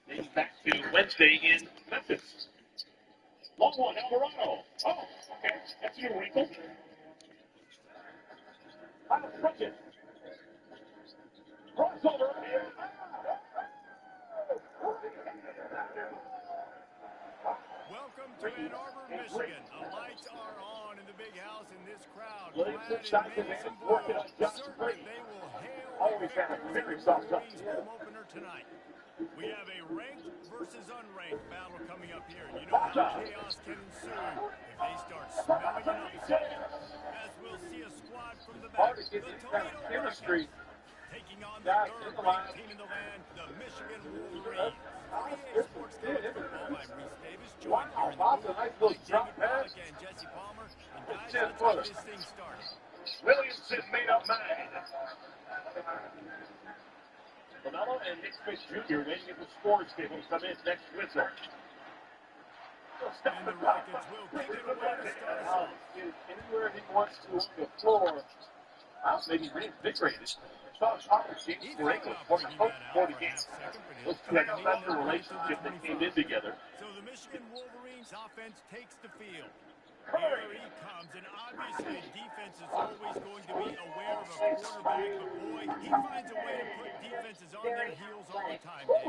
Dating back to Wednesday in Memphis. Long one, Alvarado. Oh, okay. That's a new wrinkle. I'll stretch it. Crossover. Welcome to Ann Arbor, Michigan. The lights are on in the big house, and this crowd Williams clad in inside the maize man, and blue, working on Josh certain Green. that they will hail Always the had a victors very in the soft touch. Wolverines home opener tonight. We have a ranked versus unranked battle coming up here, and you know how chaos can ensue if they start smelling an upset. As we'll see a squad from the back, Hard to the get this kind Toledo of chemistry. Rockets, taking on the Guys, in the line. third-ranked team in the land, the Michigan Wolverines. For EA Sports College Football, I'm Reese Davis, joined here in the Wow, booth nice by little David drop pass. Pollack and Jesse Palmer. And guys, 10 let's footer. get this thing started. Williamson made up 9. LaMelo and Nick Smith Jr. waiting at the scores table to come in next whistle. And the Rockets will kick it away to start us off. Anywhere he wants to on the floor. Well, maybe reinvigorated. Sean Thomas, James Franklin, former coach for the game. Those two had a special relationship that came in together. So the Michigan Wolverines offense takes the field. Here he comes, and obviously defense is always going to be aware of a quarterback, but boy, he finds a way to put defenses on their heels all the time, Dave.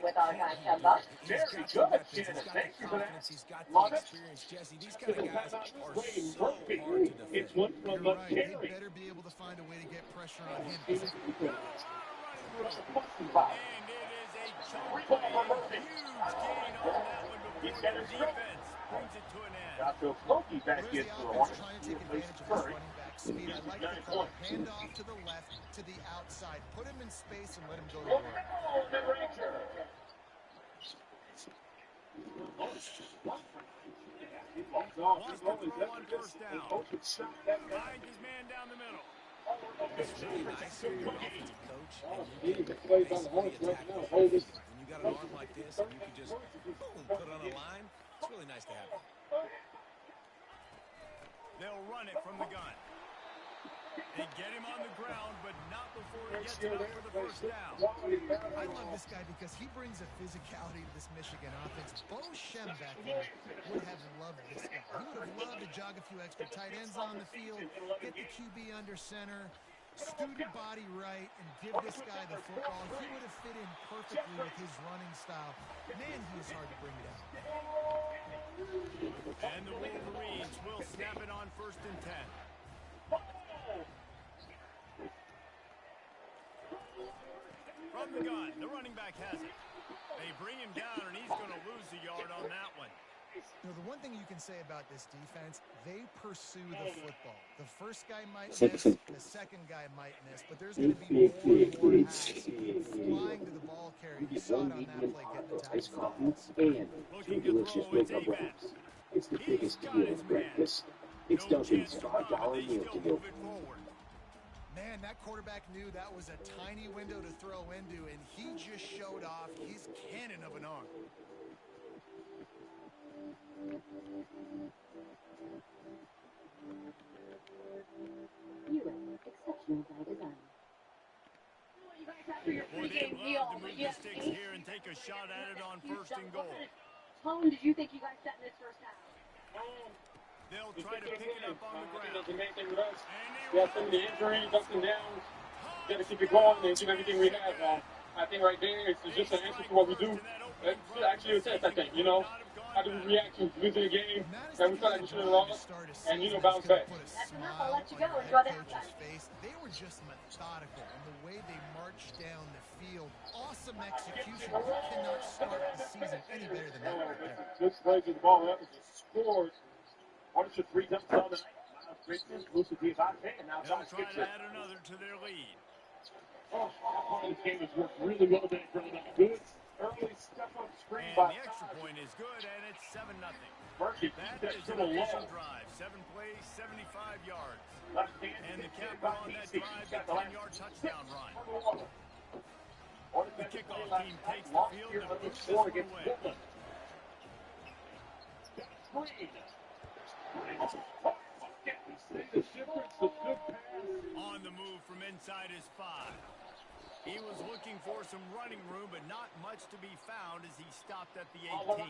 With our guy Kemba. Very good, Shannon. Thank you for that. He's got Love the it. experience, Jesse. These kind of guys are so hard to defend. It's one from You're right. They Jerry. better be able to find a way to get pressure on him. And it is a chunk play, a huge gain on that one before the defense brings it to an end. Got to Loki back There's into the the offense one. trying to take advantage of his running back speed. I like the call. Hand off to the left, to the outside. Put him in space and let him go to work. Wants to throw on first down. Finds his man down the middle. It's really nice when you're an offensive coach and you can basically attack the whole field. When you got an arm like this and you can just boom, put it on a line, it's really nice to have it. They'll run it from the gun. They get him on the ground, but not before he gets it up for the first down. I love this guy because he brings a physicality to this Michigan offense. Bo Shem back there would have loved this guy. He would have loved to jog a few extra tight ends on the field, get the QB under center, scoot the body right, and give this guy the football. He would have fit in perfectly with his running style. Man, he is hard to bring down. And the Wolverines will snap it on 1st and 10. From the gun, the running back has it. They bring him down, and he's going to lose a yard on that one. You know, the one thing you can say about this defense, they pursue the football. The first guy might miss, the second guy might miss, but there's going to be more and more hats flying to the ball carrier. You saw it on that play getting the tackle. Looking to throw, it's Avens. It's the biggest deal in practice. It's No Duncan's chance to run, but $5 they meal still to move go. it forward. Man, that quarterback knew that was a tiny window to throw into, and he just showed off his cannon of an arm. Exceptional by design. Boy, they'd love to move the sticks here and take a shot at it on 1st and goal. Tone did you think you guys set in this first half? They'll try to pick it up on the ground. That's the main thing with us. And We have some of the injuries, ups and downs. We got to keep it going and do everything we have. I think right there it's just an answer to what we do. It's actually a test, I think. You know, how do we react to losing a game that we felt like we should have lost, and you know, bounce back. That's enough. I'll let you go. Enjoy the halftime. They were just methodical in the way they marched down the field. Awesome execution. You cannot start the season any better than that right there. Just plays the ball up, scores. Archer 3 touchdowns. Christmas, Lucy D's hot and now they'll Josh try gets to it. add another to their lead. Oh, that part of the game has worked really well today for them. Good early step-up screen And by the extra point is good, and it's 7-0. Murphy. That That is to an the wall. efficient drive. 7 plays, 75 yards. Left hand, And the hit capper by on that DC. drive, Got the the 10-yard touchdown run. The kickoff team takes the field and puts this score one against away. Portland. On the move from inside his 5. He was looking for some running room, but not much to be found as he stopped at the 18.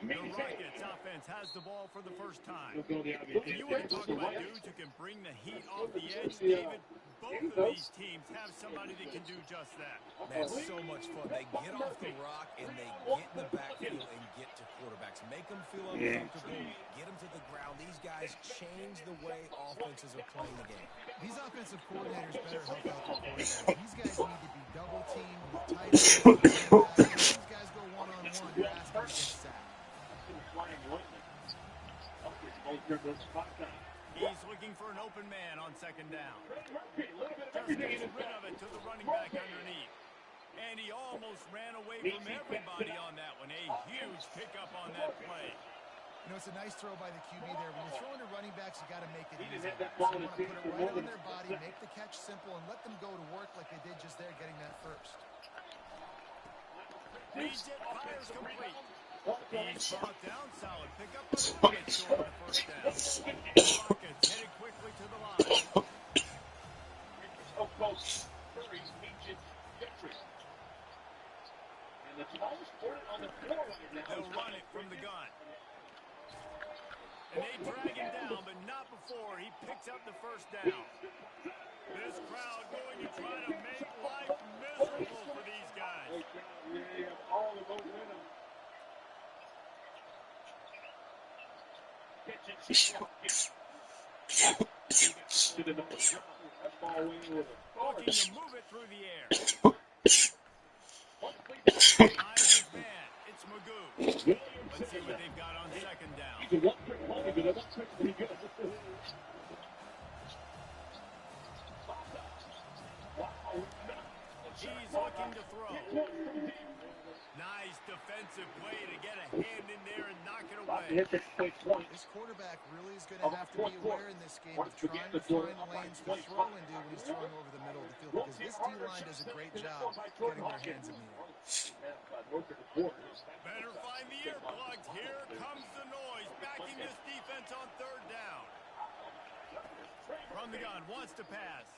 The Rockets offense has the ball for the first time. And you want to talk about dudes who can bring the heat off the edge, David? Both of these teams have somebody that can do just that. Man, so much fun. They get off the rock and they get in the backfield and get to quarterbacks. Make them feel uncomfortable. Get them to the ground. These guys change the way offenses are playing the game. These offensive coordinators better help out their quarterbacks. These guys need to be double teamed with tight ends. These guys go one-on-one. You're asking to get sacked. He's looking for an open man on second down. Just gets rid of it to the running back underneath. And he almost ran away from everybody on that one. A huge pickup on that play. You know, it's a nice throw by the QB there. When you're throwing to running backs, you got to make it easy. So you want to put it right on their body, make the catch simple, and let them go to work like they did just there, getting that first. Reset fires complete. He's brought down, solid pickup, but won't get short on the first down. Rockets headed quickly to the line. They'll run it from the gun. And they drag him down, but not before he picks up the first down. This crowd going to try to make life miserable for these guys. Looking to move it through the air. Finds his man. It's Magoo. Let's see what they've got on second down. He's looking to throw. Nice defensive play to get a hand in there and knock it away. This quarterback really is going to have to be aware in this game of trying to find lanes to throw into when he's throwing over the middle of the field, because this D-line does a great job getting their hands in the air. Better find the earplugs. Here comes the noise, backing this defense on third down. From the gun, wants to pass.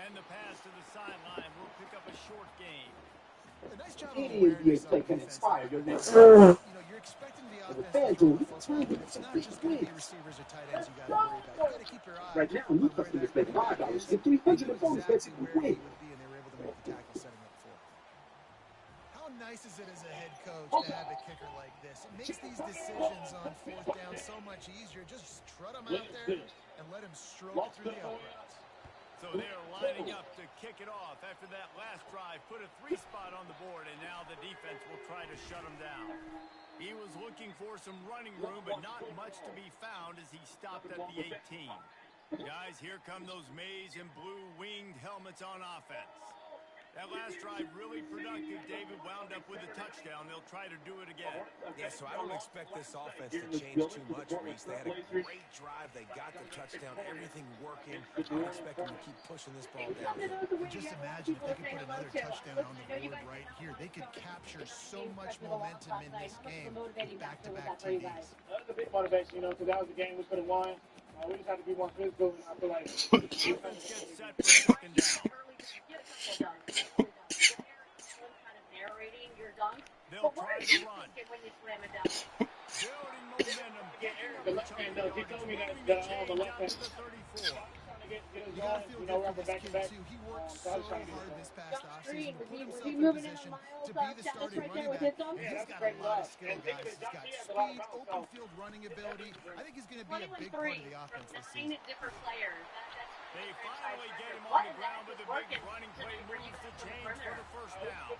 And the pass to the sideline will pick up a short gain. A nice job of awareness on defense. You're expecting the offense to throw the football, but it's not just going to be receivers or tight ends you got to worry about. You got to keep your eye Right now, on where Newcastle that is making running back is. $5 and $340 Exactly where he win. would be, and they were able to make the tackle setting up for him. How nice is it as a head coach to have a kicker like this? It makes these decisions on fourth down so much easier. Just trot him out there and let him stroke it through the uprights. So they're lining up to kick it off after that last drive. Put a 3-spot on the board, and now the defense will try to shut him down. He was looking for some running room, but not much to be found as he stopped at the 18. Guys, here come those maize and blue winged helmets on offense. That last drive really productive. David wound up with a touchdown. They'll try to do it again. Yeah, so I don't expect this offense to change too much, Reese. They had a great drive. They got the touchdown. Everything working. I don't expect them to keep pushing this ball down. Just imagine if they could put another touchdown on the board right here. They could capture so much momentum in this game with back-to-back TDs. That's a big motivation, because that was a game we could have won. We just had to be more physical, and I feel like Defense gets set for second down. They'll try to run. Building momentum. the left hand does. He told me that on the left hand. You gotta feel good for this kid too. He worked so hard this past offseason to put himself in a position to be the starting running back. And he's got a lot of skill, guys. He's got speed, open field running ability. I think he's going to be a big part of the offense this season. They finally get him on the ground with a big running play, moves the chains for the first down.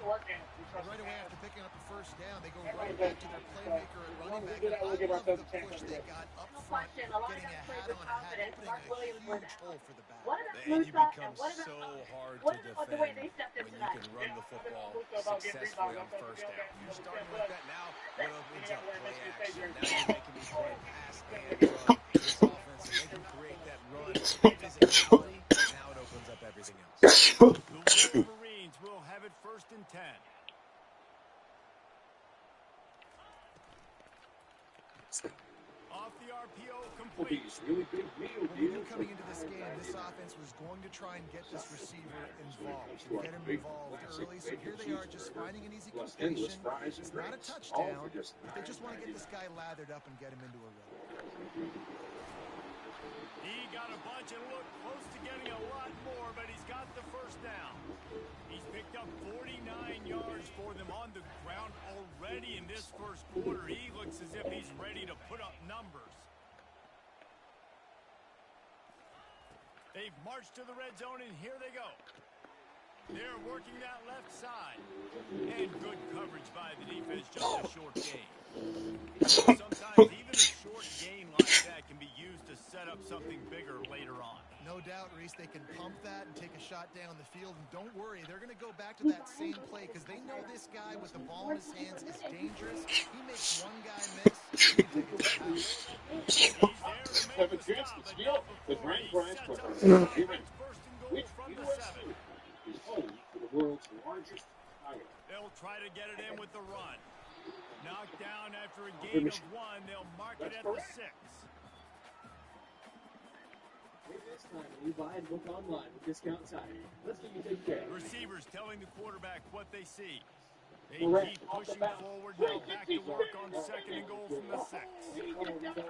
Right away after picking up the first down, they go right back to their playmaker at running back. And I love the push they got up front, getting a hat on a hat, opening a huge hole for the back. And you become so hard to defend when you can run the football successfully on first down. You're starting like that now. What opens up? Play action. Now you're making me play pass and run. This offense, they can create that run physicality. Now it opens up everything else. The Wolverines will have it 1st and 10. Off the RPO, Well, complete. these really big meal Well, we knew deals. coming into this game, this offense was going to try and get this receiver involved, and get him involved early. So here they are, just finding an easy completion. It's not a touchdown, but they just want to get this guy lathered up and get him into a rhythm. He got a bunch and looked close to getting a lot more, but he's got the first down. He's picked up 49 yards for them on the ground already in this first quarter. He looks as if he's ready to put up numbers. They've marched to the red zone, and here they go. They're working that left side. And good coverage by the defense, just a short gain. Sometimes even a short gain like that can be used to set up something bigger later on. No doubt, Reese, they can pump that and take a shot down the field. And don't worry, they're going to go back to that same play because they know this guy with the ball in his hands is dangerous. He makes one guy miss, he can take it to the house. He's there to make Have a the chance stop, to but steal not the before grand he prize sets for up the Given. first and goal Which from the USC 7. is home to the world's largest tire. They'll try to get it in with the run. Knocked down after a gain of 1. They'll mark it at the 6. Next time, when you buy and book online with Discount Tire, let's get you taken care of. Receivers telling the quarterback what they see. They Correct. keep pushing forward. Now back to work on 2nd and goal from the 6. He's going to the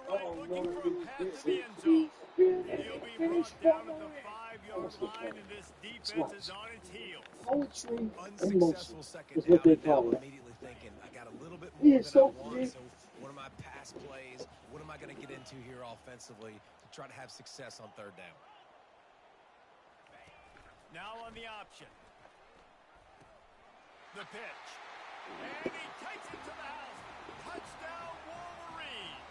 right, looking for a path to the end zone. He'll be brought down at the 5-yard line, and this defense is on its heels. Poetry and Unsuccessful motion second is down, what they and now call I'm it. immediately thinking, I got a little bit He more is than I so want, big. so what are my pass plays? What am I going to get into here offensively to try to have success on 3rd down? Now on the option. The pitch. And he takes it to the house. Touchdown, Wolverines.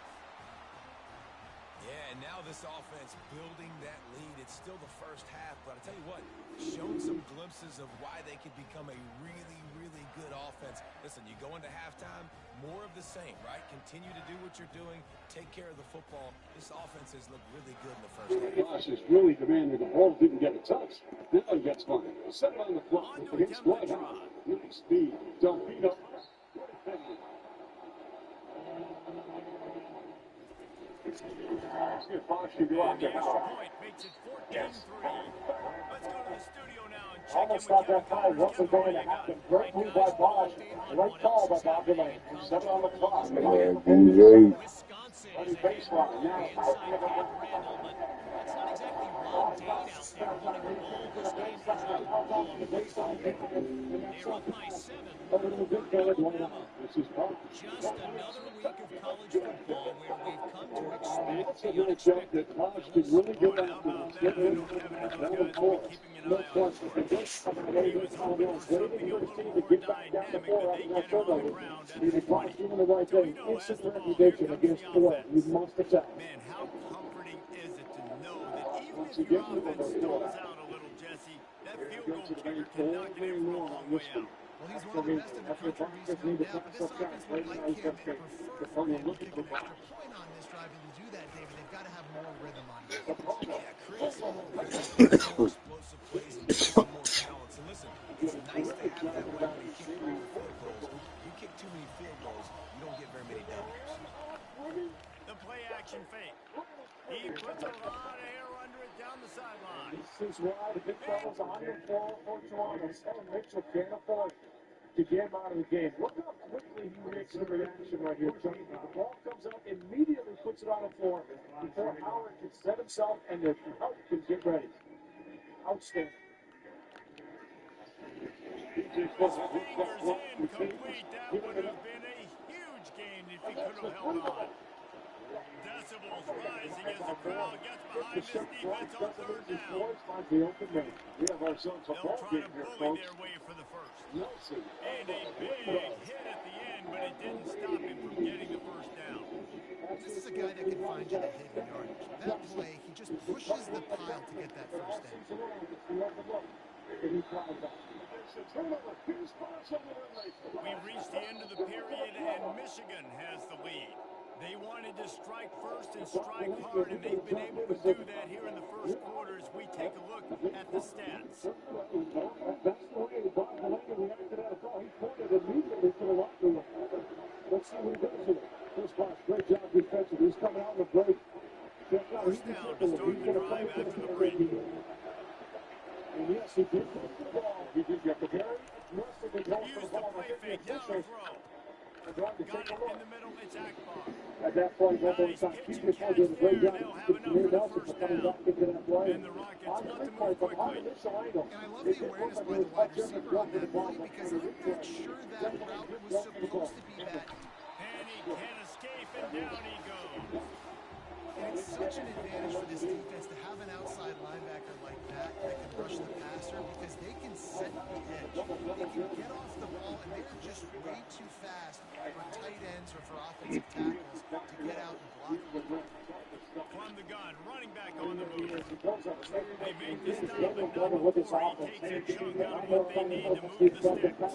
Yeah, and now this offense building that lead. It's still the first half, but I tell you what, shown some glimpses of why they could become a really, really good offense. Listen, you go into halftime, more of the same, right? Continue to do what you're doing, take care of the football. This offense has looked really good in the first half. Josh is really demanding the ball didn't get a touch. Now he gets one. Set it on the clock. On to Against attempt the White. try. Nice speed. Delfino. And the extra point makes it 14-3. Let's go to the studio now and check Almost in got with Kevin that time. Connors. What's Kevin, going what do to you got? happen? Great move by Bosch. Right call by Bob Delaney. 7 on the clock. Wisconsin Running is ahead baseline. on Now the inside Camp Randall, but that's not exactly Ron Dane out there running the ball this game. They're up by 7 over Alabama. Just another week of college football where we've come to expect the unexpected. Bosch can really Boy, get how about that? I know Kevin and those guys will be keeping an eye on for it. He was hoping for something a little more dynamic, but they get him on the ground at the 20. Torino has the ball. Here comes the offense. Man, how comforting is it to know that even if your offense stalls out a little, Jesse, that field goal kicker can knock it in from a long way out. Well, he's one of the best in the country, Reese, no doubt, but this offense would like him and prefer for him to kick an extra point on this drive, and to do that, David, they've got to have more rhythm on it. Yeah, create some more rhythm, more explosive plays, and give some more balance. And listen, it's nice to have that way when you kick more field goals. You kick too many field goals, you don't get very many W's. The play action fake. He puts a lot of air under it down the sideline. This is why the big fella's on the ball for Toronto. Stellan Mitchell can't afford to get him out of the game. Look how quickly he makes the reaction right here. The ball comes out, immediately puts it on the floor before Howard can set himself and the help can get ready. Outstanding. His fingers incomplete. That would have been a huge gain if he could have held on. Decibels rising as the crowd gets behind this defense on 3rd down. We have ourselves a They'll ball try game to here, bully folks. their way for the first. Nelson. And a big hit at the end, but it didn't stop him from getting the first down. This is a guy that can find you the hidden yardage. That play, he just pushes the pile to get that first down. We've reached the end of the period, and Michigan has the lead. They wanted to strike first and strike hard, and they've been able to do that here in the first quarter as we take a look at the stats. That's the way Bob Delaney reacted at a call. He pointed immediately to the locker room. Let's see what he does here. First pass, great job. used the play fake. Now to throw. Got it in the middle. It's Akbar. At that point, Nice Robo Socks, catch he's and going catch to do a great there. job. They'll have enough for the first Coming down. back into that play. And the Rockets want to move But on quickly. the initial angle, And I love the awareness by the wide receiver on that play because I'm not sure that route was supposed to be that. And he can't escape, and down he goes. And it's such an advantage for this defense to have an outside linebacker like that can rush the passer because they can set the edge. They can get off the ball, and they're just way too fast for tight ends or for offensive tackles to get out and block. From the gun, running back on the move. They make They the stop at number 4. He takes a chunk out of what they need to move the sticks. The defense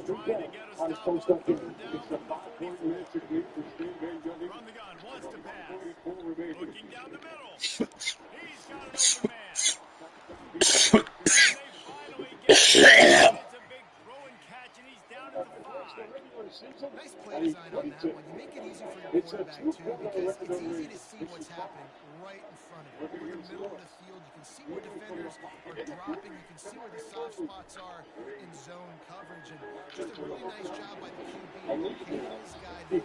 trying to get a stop on third down from the 34. From the gun, wants to pass. Looking down the middle. He's got an open man. And they finally get it. It's a big throw and catch, and he's down at the 5. Nice play design on that one. You make it easy for your quarterback, too, because it's easy to see what's happening right in front of you. You're in the middle of the field. You can see where defenders are dropping. You can see where the soft spots are in zone coverage. And just a really nice job by the QB locating this guy.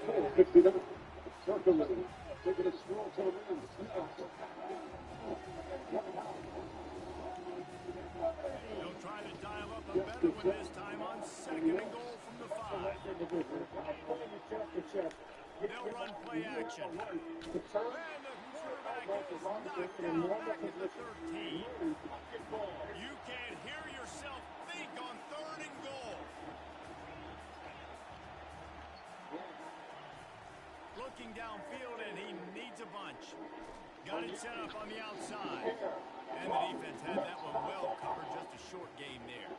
Taking a stroll to the rim. They'll try to dial up a better one this time on 2nd and goal from the 5. They'll run play action. And the quarterback is knocked down back at the 13. You can hear yourself think on 3rd and goal. Looking downfield, and he needs a bunch. Got it set up on the outside. And the defense had that one well covered. Just a short game there.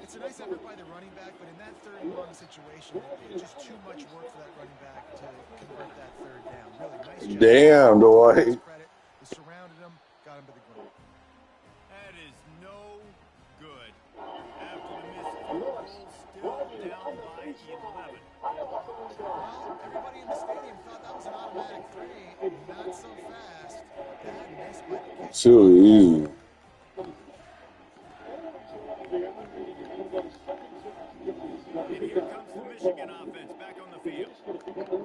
It's a nice effort by the running back, but in that 3rd and long situation, it's just too much work for that running back to convert that 3rd down. Really nice job. Damn, boy. They surrounded him, got him to the ground. That is no good. After the missed field goal, still down by 11. Well, everybody in the stadium thought that was an automatic 3. Not so fast. Bad miss by the kicker. Too easy. And here comes the Michigan offense back on the field.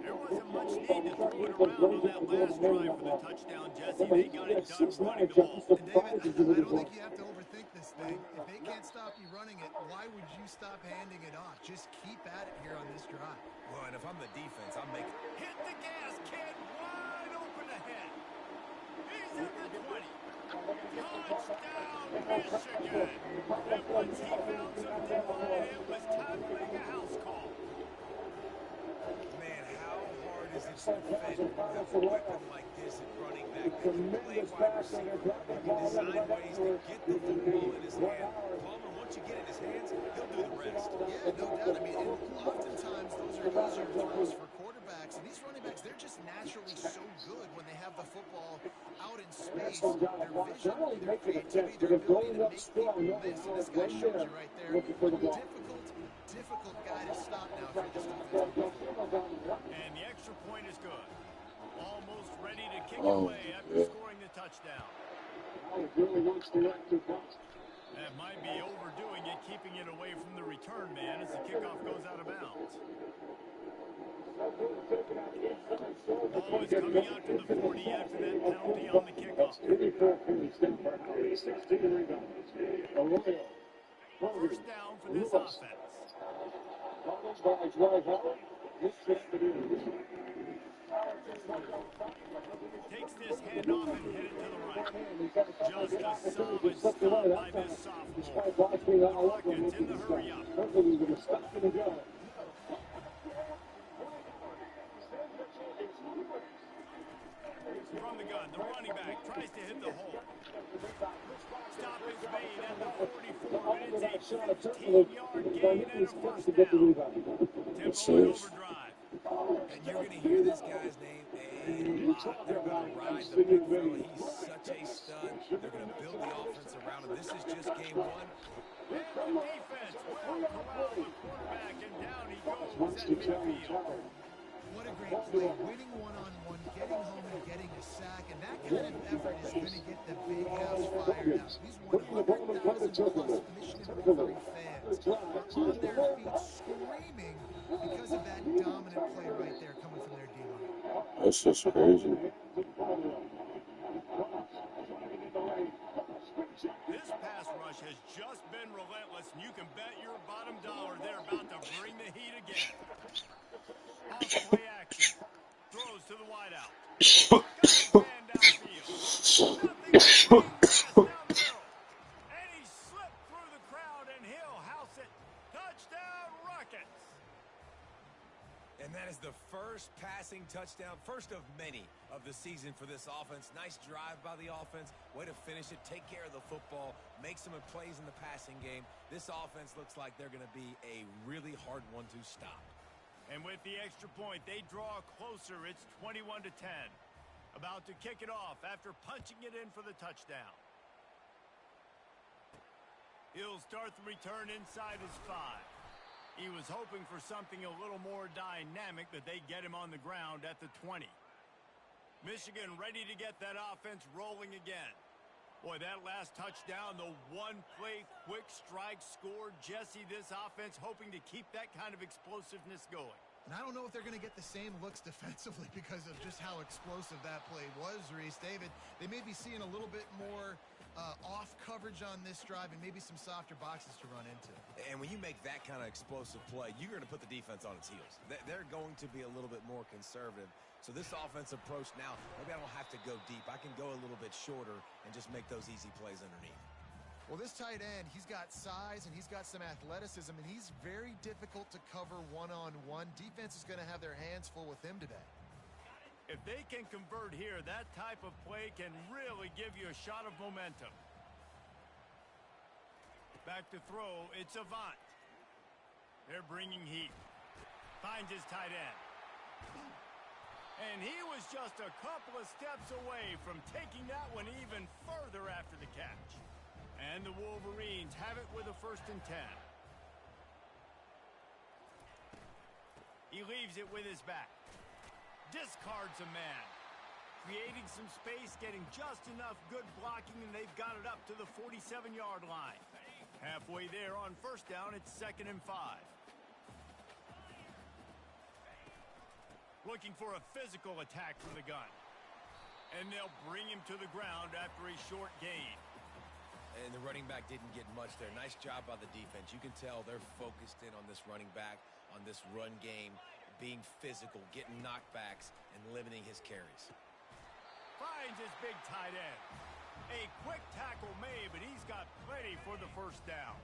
There wasn't much need to throw it around on that last drive for the touchdown, Jesse. They got it done running the ball. And David, I don't think you have to overthink this thing. If they can't stop you running it, why would you stop handing it off? Just keep at it here on this drive. Well, and if I'm the defense, I'm making... Hit the gas, kid. Wide open ahead. He's at the 20. Touchdown, Michigan. And once he found some divine, it was time to make a house call. Man, how hard is it to defend with a weapon like this at running back? They can play wide receiver. They can design ways to get the football in his hand. Palmer, once you get it in his hands, he'll do the rest. Yeah, no doubt. I mean, and oftentimes those are easier throws for quarterbacks. And these running backs, they're just naturally so good when they have the football out in space. Their vision, their creativity, their ability to make people miss. And this guy shows you right there. Difficult guy to stop now for this defense. And the extra point is good. Almost ready to kick it away after scoring the touchdown. That might be overdoing it, keeping it away from the return man as the kickoff goes out of bounds. Ball is coming out to the 40 after that penalty on the kickoff. First down for this offense. Takes this handoff and headed to the right. Just a solid stop by this sophomore. The Rockets in the hurry up. From the gun, the running back tries to hit the hole. Stop is made at the 44, and it's a 15-yard gain and a first down. Tempo and overdrive. And you're going to hear this guy's name a lot. They're going to ride the big fella. He's such a stud. They're going to build the offense around him. This is just game 1. And the defense will corral the quarterback, and down he goes at midfield. What a great play. Winning one-on-one, getting home and getting a sack. And that kind of effort is going to get the big house fired up. These 100,000 plus Michigan Wolverine fans offense are on their feet screaming because of that dominant play right there coming from their D-line. That's just crazy. This pass rush has just been relentless, and you can bet your bottom dollar they're about to bring the heat again. Off play action. Throws to the wideout. Got a man downfield. Nothing but green grass down the middle. And he slipped through the crowd, and he'll house it. Touchdown, Rockets. And that is the first passing touchdown, first of many of the season for this offense. Nice drive by the offense. Way to finish it, take care of the football, make some plays in the passing game. This offense looks like they're going to be a really hard one to stop. And with the extra point, they draw closer. It's 21-10. About to kick it off after punching it in for the touchdown. He'll start the return inside his 5. He was hoping for something a little more dynamic, but they get him on the ground at the 20. Michigan ready to get that offense rolling again. Boy, that last touchdown, the one-play quick strike score. Jesse, this offense hoping to keep that kind of explosiveness going. And I don't know if they're going to get the same looks defensively because of just how explosive that play was, Reese. David, they may be seeing a little bit more off coverage on this drive and maybe some softer boxes to run into. And when you make that kind of explosive play, you're going to put the defense on its heels. They're going to be a little bit more conservative. So this offense approach now, maybe I don't have to go deep. I can go a little bit shorter and just make those easy plays underneath. Well, this tight end, he's got size and he's got some athleticism, and he's very difficult to cover one-on-one. Defense is going to have their hands full with him today. If they can convert here, that type of play can really give you a shot of momentum. Back to throw, it's Avant. They're bringing heat. Finds his tight end. And he was just a couple of steps away from taking that one even further after the catch. And the Wolverines have it with a 1st and 10. He leaves it with his back. Discards a man. Creating some space, getting just enough good blocking, and they've got it up to the 47-yard line. Halfway there on 1st down, it's 2nd and 5. Looking for a physical attack from the gun. And they'll bring him to the ground after a short gain. And the running back didn't get much there. Nice job by the defense. You can tell they're focused in on this running back, on this run game, being physical, getting knockbacks, and limiting his carries. Finds his big tight end. A quick tackle made, but he's got plenty for the 1st down.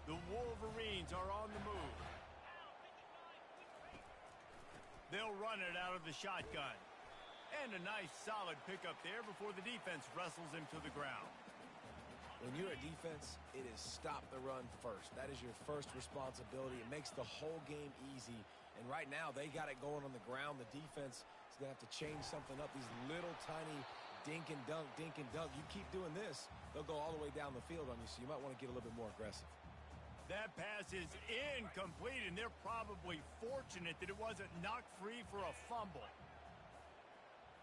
The Wolverines are on the move. They'll run it out of the shotgun. And a nice solid pickup there before the defense wrestles him to the ground. When you're a defense, it is stop the run first. That is your first responsibility. It makes the whole game easy. And right now, they got it going on the ground. The defense is going to have to change something up. These little tiny dink and dunk, dink and dunk. You keep doing this, they'll go all the way down the field on you, so you might want to get a little bit more aggressive. That pass is incomplete, and they're probably fortunate that it wasn't knocked free for a fumble.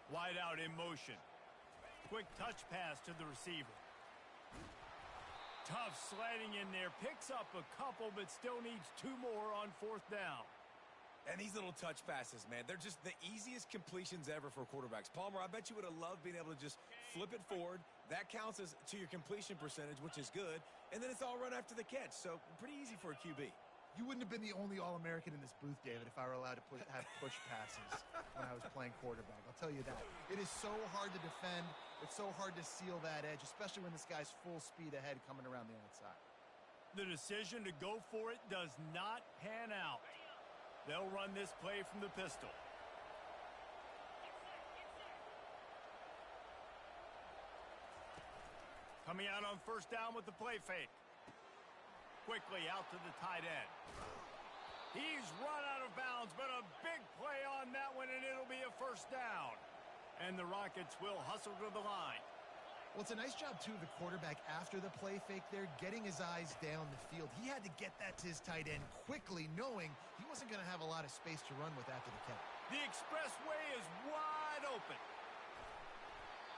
Wide out in motion. Quick touch pass to the receiver. Tough sliding in there. Picks up a couple, but still needs 2 more on 4th down. And these little touch passes, man, they're just the easiest completions ever for quarterbacks. Palmer, I bet you would have loved being able to just flip it forward. That counts as to your completion percentage, which is good. And then it's all run after the catch. So pretty easy for a QB. You wouldn't have been the only All-American in this booth, David, if I were allowed to have push passes when I was playing quarterback. I'll tell you that. It is so hard to defend. It's so hard to seal that edge, especially when this guy's full speed ahead coming around the outside. The decision to go for it does not pan out. They'll run this play from the pistol. Coming out on 1st down with the play fake. Quickly out to the tight end. He's run out of bounds, but a big play on that one, and it'll be a 1st down. And the Rockets will hustle to the line. Well, it's a nice job, too, of the quarterback after the play fake there, getting his eyes down the field. He had to get that to his tight end quickly, knowing he wasn't going to have a lot of space to run with after the catch. The expressway is wide open.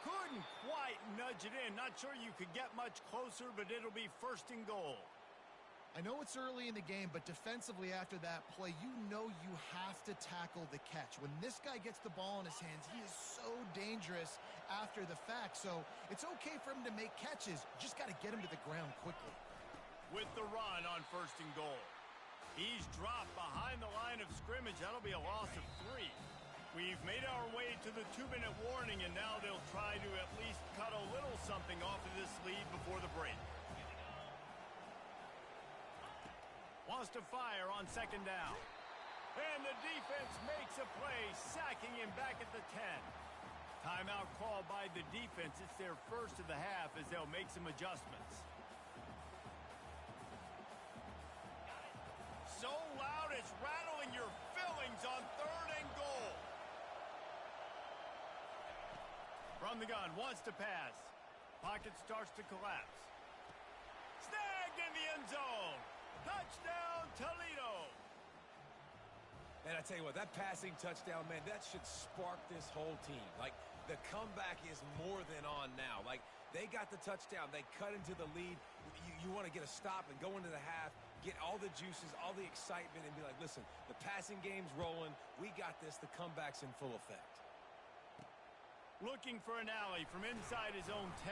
Couldn't quite nudge it in. Not sure you could get much closer, but it'll be 1st and goal. I know it's early in the game, but defensively after that play, you know you have to tackle the catch. When this guy gets the ball in his hands, he is so dangerous after the fact. So it's okay for him to make catches. You just got to get him to the ground quickly. With the run on 1st and goal. He's dropped behind the line of scrimmage. That'll be a loss of 3. We've made our way to the 2-minute warning, and now they'll try to at least cut a little something off of this lead before the break. Wants to fire on 2nd down. And the defense makes a play, sacking him back at the 10. Timeout called by the defense. It's their first of the half as they'll make some adjustments. So loud it's rattling your fillings on 3rd and goal. From the gun, wants to pass. Pocket starts to collapse. Snagged in the end zone. Touchdown, Toledo. And I tell you what, that passing touchdown, man, that should spark this whole team. Like, the comeback is more than on now. Like, they got the touchdown. They cut into the lead. You want to get a stop and go into the half, get all the juices, all the excitement, and be like, listen, the passing game's rolling. We got this. The comeback's in full effect. Looking for an alley from inside his own 10.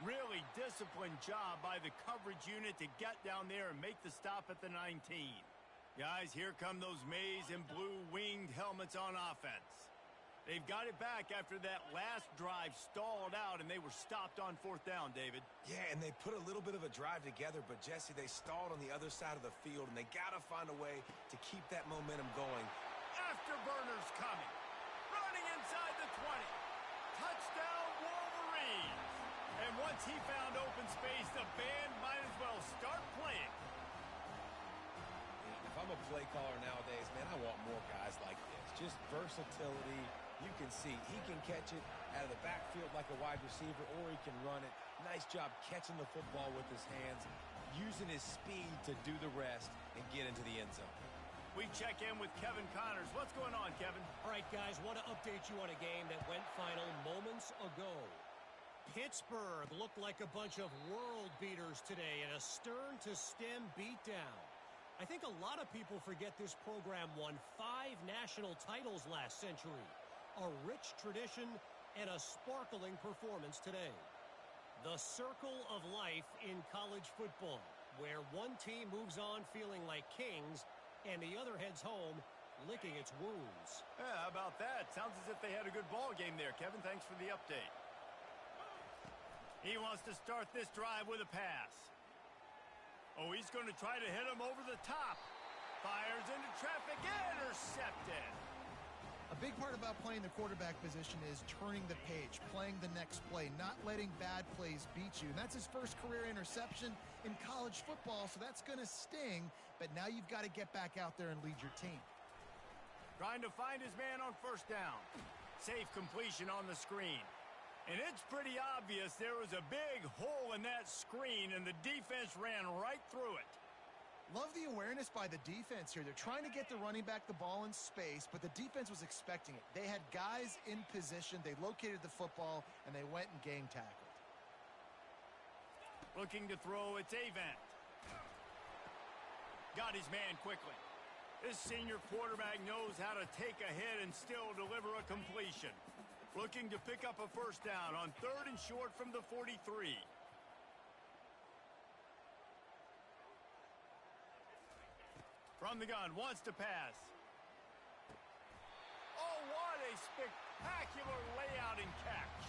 Really disciplined job by the coverage unit to get down there and make the stop at the 19. Guys, here come those maize and blue winged helmets on offense. They've got it back after that last drive stalled out, and they were stopped on 4th down, David. Yeah, and they put a little bit of a drive together, but, Jesse, they stalled on the other side of the field, and they got to find a way to keep that momentum going. Afterburners coming. Running inside the 20. Touchdown, Wolverines. And once he found open space, the band might as well start playing. If I'm a play caller nowadays, man, I want more guys like this. Just versatility. You can see he can catch it out of the backfield like a wide receiver, or he can run it. Nice job catching the football with his hands, using his speed to do the rest and get into the end zone. We check in with Kevin Connors. What's going on, Kevin? All right, guys, want to update you on a game that went final moments ago. Pittsburgh looked like a bunch of world beaters today in a stern-to-stem beatdown. I think a lot of people forget this program won 5 national titles last century. A rich tradition and a sparkling performance today. The circle of life in college football, where one team moves on feeling like kings and the other heads home licking its wounds. Yeah, how about that? Sounds as if they had a good ball game there, Kevin. Thanks for the update. He wants to start this drive with a pass. Oh, he's going to try to hit him over the top. Fires into traffic, intercepted. A big part about playing the quarterback position is turning the page, playing the next play, not letting bad plays beat you. And that's his first career interception in college football, so that's going to sting. But now you've got to get back out there and lead your team. Trying to find his man on 1st down. Safe completion on the screen. And it's pretty obvious there was a big hole in that screen, and the defense ran right through it. Love the awareness by the defense here. They're trying to get the running back the ball in space, but the defense was expecting it. They had guys in position. They located the football, and they went and game tackled. Looking to throw, it's Avant. Got his man quickly. This senior quarterback knows how to take a hit and still deliver a completion. Looking to pick up a 1st down on 3rd and short from the 43. From the gun, wants to pass. Oh, what a spectacular layout and catch.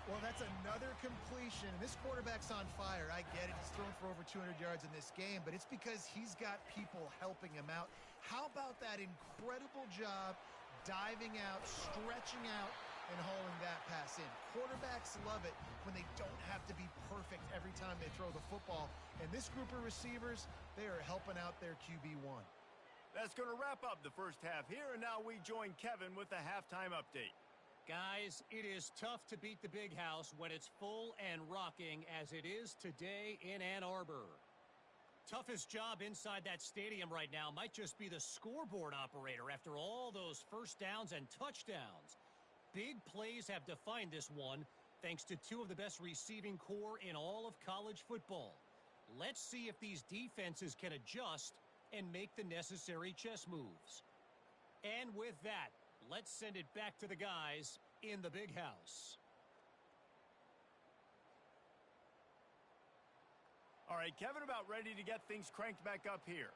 Well, that's another completion. This quarterback's on fire. I get it. He's thrown for over 200 yards in this game, but it's because he's got people helping him out. How about that incredible job diving out, stretching out, and hauling that pass in? Quarterbacks love it when they don't have to be perfect every time they throw the football. And this group of receivers, they are helping out their QB1. That's going to wrap up the first half here, and now we join Kevin with the halftime update. Guys, it is tough to beat the Big House when it's full and rocking as it is today in Ann Arbor. Toughest job inside that stadium right now might just be the scoreboard operator after all those 1st downs and touchdowns. Big plays have defined this one thanks to 2 of the best receiving core in all of college football. Let's see if these defenses can adjust and make the necessary chess moves. And with that, let's send it back to the guys in the big house. All right, Kevin, about ready to get things cranked back up here.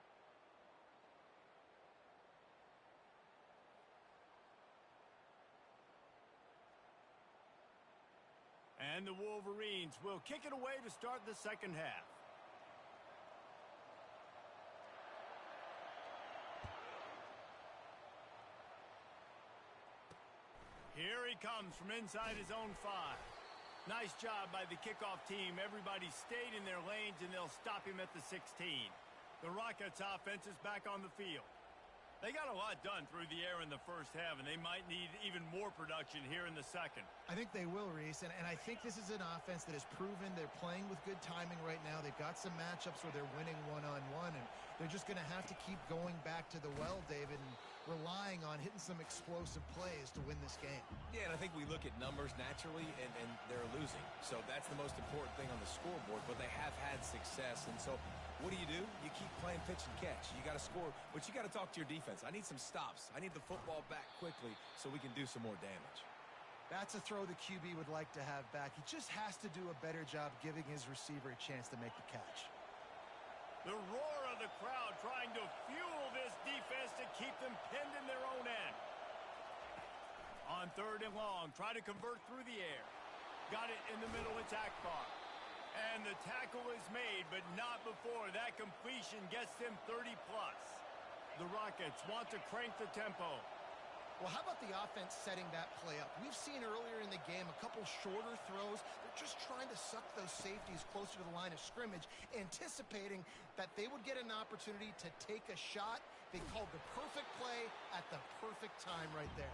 And the Wolverines will kick it away to start the second half. Here he comes from inside his own 5. Nice job by the kickoff team. Everybody stayed in their lanes, and they'll stop him at the 16. The Rockets offense is back on the field. They got a lot done through the air in the first half, and they might need even more production here in the second. I think they will, Reese, and I think this is an offense that has proven they're playing with good timing right now. They've got some matchups where they're winning one-on-one, and they're just going to have to keep going back to the well, David, and relying on hitting some explosive plays to win this game. Yeah, and I think we look at numbers naturally, and they're losing. So that's the most important thing on the scoreboard, but they have had success. And so what do? You keep playing pitch and catch. You got to score, but you got to talk to your defense. I need some stops. I need the football back quickly so we can do some more damage. That's a throw the QB would like to have back. He just has to do a better job giving his receiver a chance to make the catch. The roar of the crowd trying to fuel this defense to keep them pinned in their own end. On 3rd and long, try to convert through the air. Got it in the middle attack bar. And the tackle is made, but not before that completion gets them 30-plus. The Rockets want to crank the tempo. Well, how about the offense setting that play up? We've seen earlier in the game a couple shorter throws. They're just trying to suck those safeties closer to the line of scrimmage, anticipating that they would get an opportunity to take a shot. They called the perfect play at the perfect time right there.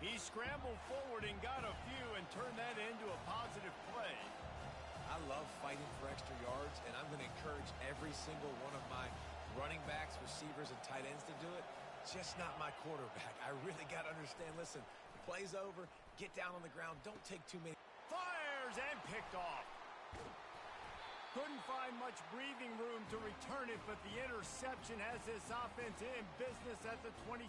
He scrambled forward and got a few and turned that into a positive play. I love fighting for extra yards, and I'm going to encourage every single one of my running backs, receivers, and tight ends to do it. Just not my quarterback. I really got to understand, listen, the play's over, get down on the ground, don't take too many. Fires and picked off. Couldn't find much breathing room to return it, but the interception has this offense in business at the 27.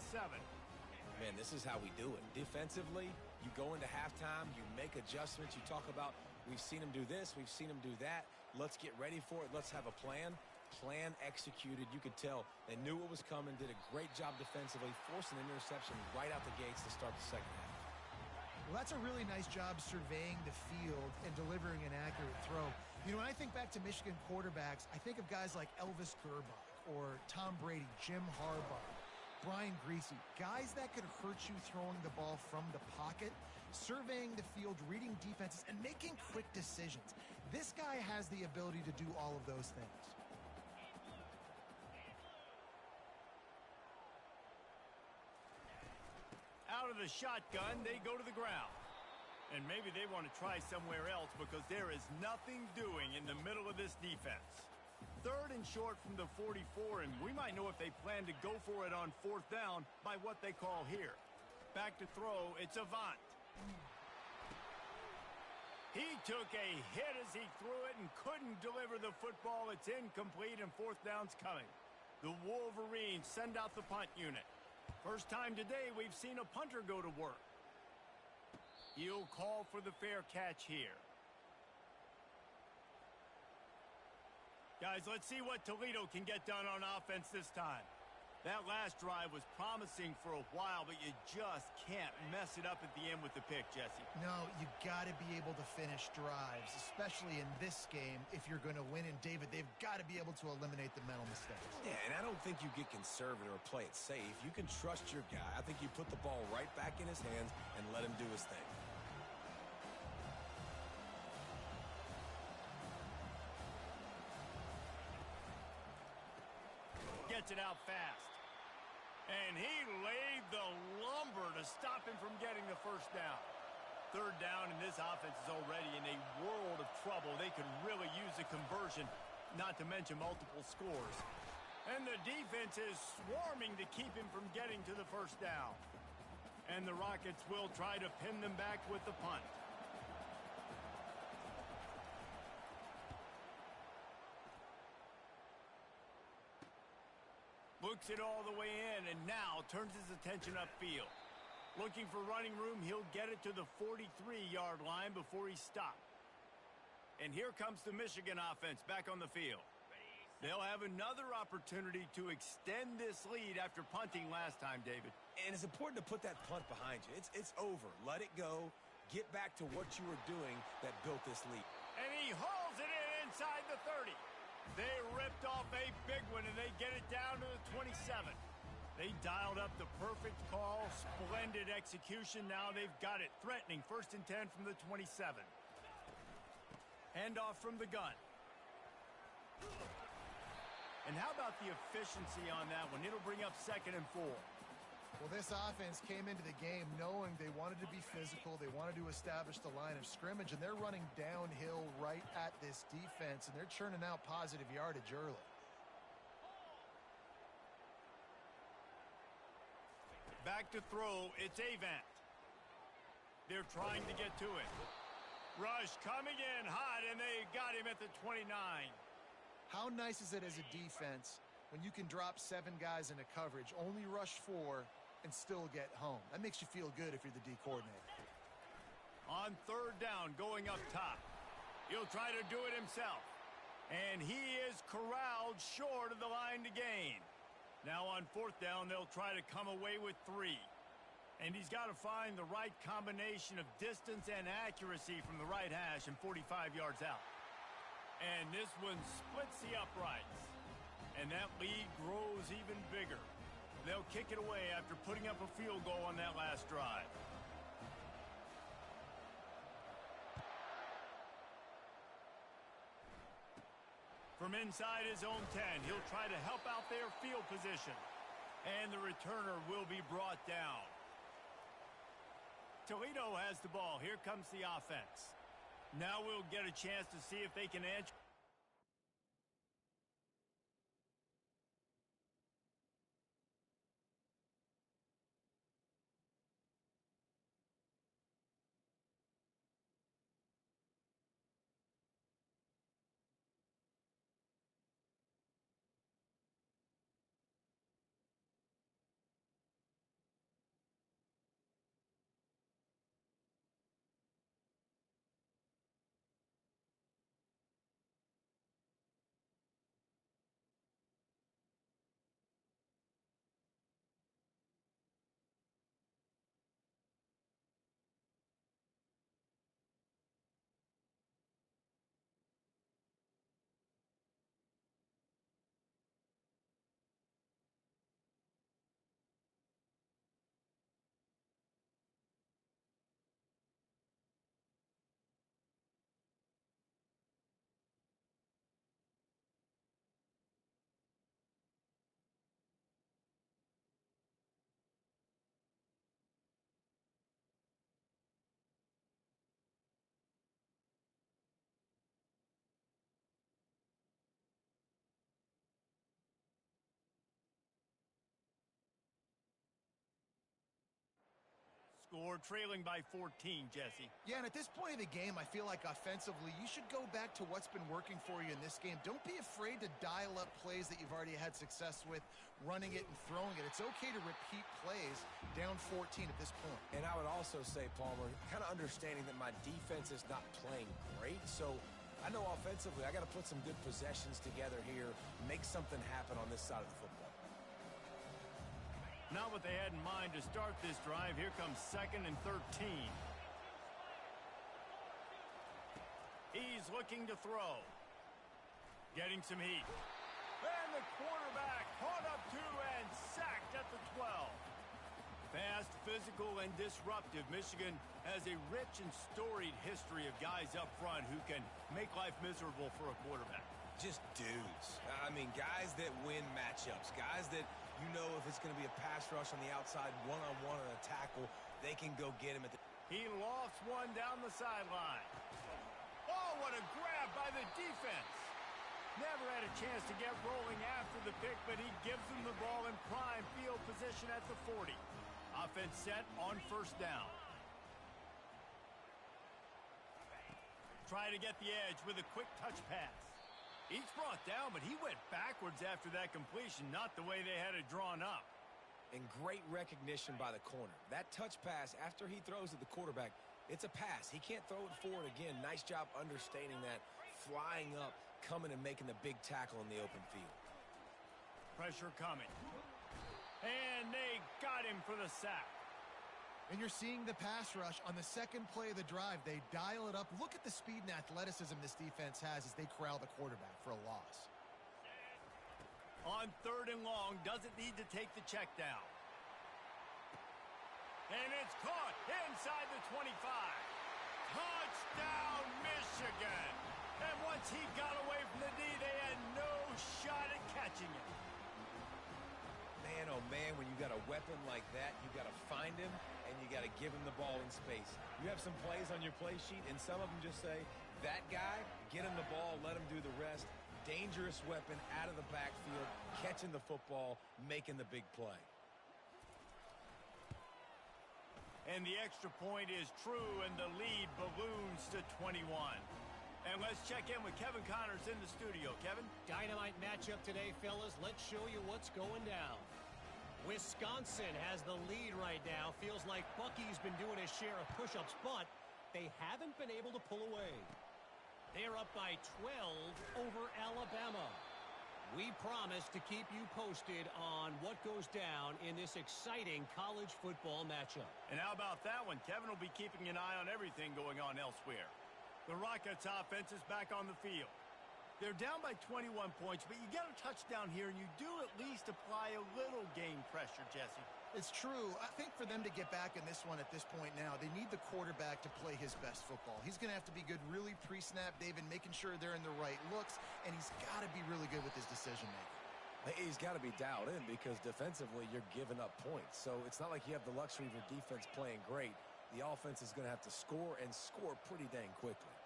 Man, this is how we do it. Defensively, you go into halftime, you make adjustments, you talk about, we've seen them do this, we've seen them do that. Let's get ready for it. Let's have a plan. Plan executed. You could tell they knew what was coming, did a great job defensively, forced an interception right out the gates to start the second half. Well, that's a really nice job surveying the field and delivering an accurate throw. You know, when I think back to Michigan quarterbacks, I think of guys like Elvis Gerbach or Tom Brady, Jim Harbaugh, Brian Griese, guys that could hurt you throwing the ball from the pocket, surveying the field, reading defenses, and making quick decisions. This guy has the ability to do all of those things. Out of the shotgun, they go to the ground. And maybe they want to try somewhere else because there is nothing doing in the middle of this defense. 3rd and short from the 44, and we might know if they plan to go for it on 4th down by what they call here. Back to throw, it's Avant. He took a hit as he threw it and couldn't deliver the football. It's incomplete, and 4th down's coming. The Wolverines send out the punt unit. First time today we've seen a punter go to work. He'll call for the fair catch here. Guys, let's see what Toledo can get done on offense this time. That last drive was promising for a while, but you just can't mess it up at the end with the pick, Jesse. No, you got to be able to finish drives, especially in this game if you're going to win. And, David, they've got to be able to eliminate the mental mistakes. Yeah, and I don't think you get conservative or play it safe. You can trust your guy. I think you put the ball right back in his hands and let him do his thing. Gets it out fast. And he laid the lumber to stop him from getting the first down. 3rd down, and this offense is already in a world of trouble. They could really use a conversion, not to mention multiple scores. And the defense is swarming to keep him from getting to the first down. And the Rockets will try to pin them back with the punt. Books it all the way in and now turns his attention upfield. Looking for running room, he'll get it to the 43-yard line before he stopped. And here comes the Michigan offense back on the field. They'll have another opportunity to extend this lead after punting last time, David. And it's important to put that punt behind you. It's over. Let it go. Get back to what you were doing that built this lead. And he hauls it in inside the 30. They ripped off a big one, and they get it down to the 27. They dialed up the perfect call. Splendid execution. Now they've got it. Threatening 1st and 10 from the 27. Handoff from the gun. And how about the efficiency on that one? It'll bring up 2nd and 4. Well, this offense came into the game knowing they wanted to be physical. They wanted to establish the line of scrimmage, and they're running downhill right at this defense, and they're churning out positive yardage early. Back to throw. It's Avant. They're trying to get to it. Rush coming in hot, and they got him at the 29. How nice is it as a defense when you can drop 7 guys into coverage, only rush 4, and still get home? That makes you feel good if you're the D coordinator. On 3rd down, going up top. He'll try to do it himself. And he is corralled short of the line to gain. Now on 4th down, they'll try to come away with 3. And he's got to find the right combination of distance and accuracy from the right hash and 45 yards out. And this one splits the uprights. And that lead grows even bigger. They'll kick it away after putting up a field goal on that last drive. From inside his own 10, he'll try to help out their field position. And the returner will be brought down. Toledo has the ball. Here comes the offense. Now we'll get a chance to see if they can edge. Score trailing by 14, Jesse. Yeah, and at this point of the game, I feel like offensively, you should go back to what's been working for you in this game. Don't be afraid to dial up plays that you've already had success with, running it and throwing it. It's okay to repeat plays down 14 at this point. And I would also say, Palmer, kind of understanding that my defense is not playing great, so I know offensively I got to put some good possessions together here, make something happen on this side of the football. Not what they had in mind to start this drive. Here comes 2nd and 13. He's looking to throw. Getting some heat. And the quarterback caught up to and sacked at the 12. Fast, physical, and disruptive. Michigan has a rich and storied history of guys up front who can make life miserable for a quarterback. Just dudes. I mean, guys that win matchups. Guys that, you know, if it's going to be a pass rush on the outside, one-on-one on a tackle, they can go get him at the... He lofts one down the sideline. Oh, what a grab by the defense. Never had a chance to get rolling after the pick, but he gives them the ball in prime field position at the 40. Offense set on 1st down. Try to get the edge with a quick touch pass. Each brought down, but he went backwards after that completion, not the way they had it drawn up. And great recognition by the corner. That touch pass, after he throws at the quarterback, it's a pass. He can't throw it forward again. Nice job understanding that, flying up, coming and making the big tackle in the open field. Pressure coming. And they got him for the sack. And you're seeing the pass rush on the second play of the drive. They dial it up. Look at the speed and athleticism this defense has as they corral the quarterback for a loss. On 3rd and long, doesn't need to take the check down. And it's caught inside the 25. Touchdown, Michigan. And once he got away from the D, they had no shot at catching him. Man, oh man, when you got a weapon like that, you got to find him and you got to give him the ball in space. You have some plays on your play sheet, and some of them just say, that guy, get him the ball, let him do the rest. Dangerous weapon out of the backfield, catching the football, making the big play. And the extra point is true, and the lead balloons to 21. And let's check in with Kevin Connors in the studio. Kevin? Dynamite matchup today, fellas. Let's show you what's going down. Wisconsin has the lead right now. Feels like Bucky's been doing his share of push-ups, but they haven't been able to pull away. They're up by 12 over Alabama. We promise to keep you posted on what goes down in this exciting college football matchup. And how about that one? Kevin will be keeping an eye on everything going on elsewhere. The Rockets offense is back on the field. They're down by 21 points, but you get a touchdown here, and you do at least apply a little game pressure, Jesse. It's true. I think for them to get back in this one at this point now, they need the quarterback to play his best football. He's going to have to be good really pre-snap, David, making sure they're in the right looks, and he's got to be really good with his decision-making. He's got to be dialed in because defensively you're giving up points. So it's not like you have the luxury of your defense playing great. The offense is going to have to score and score pretty dang quickly.